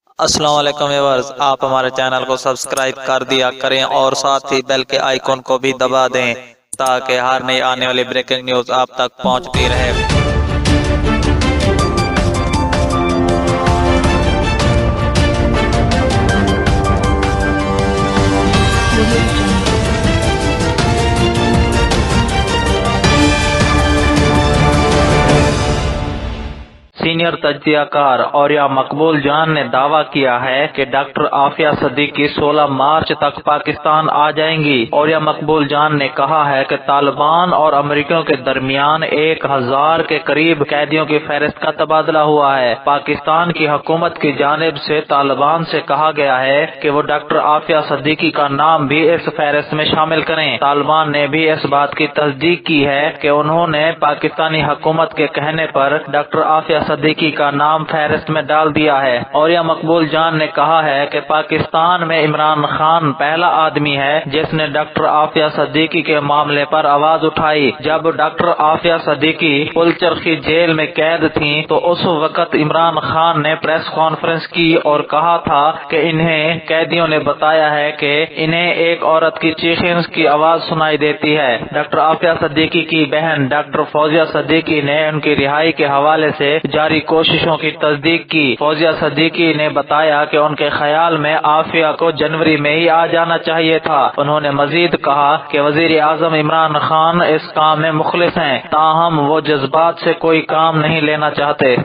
السلام علیکم ویورز، آپ ہمارے چینل کو سبسکرائب کر دیا کریں اور ساتھ ہی بیل کے آئیکن کو بھی دبا دیں تاکہ ہر نئی آنے والی بریکنگ نیوز آپ تک پہنچتی رہے۔ سینئر تجزیہ کار اوریہ مقبول جان نے دعویٰ کیا ہے کہ ڈاکٹر عافیہ صدیقی 16 مارچ تک پاکستان آ جائیں گی۔ اوریہ مقبول جان نے کہا ہے کہ طالبان اور امریکیوں کے درمیان 1000 کے قریب قیدیوں کی فہرست کا تبادلہ ہوا ہے۔ پاکستان کی حکومت کی جانب سے طالبان سے کہا گیا ہے کہ وہ ڈاکٹر عافیہ صدیقی کا نام بھی اس فہرست میں شامل کریں۔ طالبان نے بھی اس بات کی تصدیق کی ہے کہ انہوں نے پاکستانی حکومت کے کہنے پر ڈاکٹر عافیہ صدیقی کا نام فہرست میں ڈال دیا ہے۔ اوریہ مقبول جان نے کہا ہے کہ پاکستان میں عمران خان پہلا آدمی ہے جس نے ڈاکٹر عافیہ صدیقی کے معاملے پر آواز اٹھائی۔ جب ڈاکٹر عافیہ صدیقی پلچرخی جیل میں قید تھیں تو اس وقت عمران خان نے پریس کانفرنس کی اور کہا تھا کہ انہیں قیدیوں نے بتایا ہے کہ انہیں ایک عورت کی چیخنے کی آواز سنائی دیتی ہے۔ ڈاکٹر عافیہ صدیقی کی بہن ڈاکٹر فوزیہ صدیقی نے ان کی رہائی کے حوالے سے جاری کوششوں کی تصدیق کی۔ فوزیہ صدیقی نے بتایا کہ ان کے خیال میں عافیہ کو جنوری میں ہی آ جانا چاہیے تھا۔ انہوں نے مزید کہا کہ وزیر اعظم عمران خان اس کام میں مخلص ہیں، تاہم وہ جذبات سے کوئی کام نہیں لینا چاہتے۔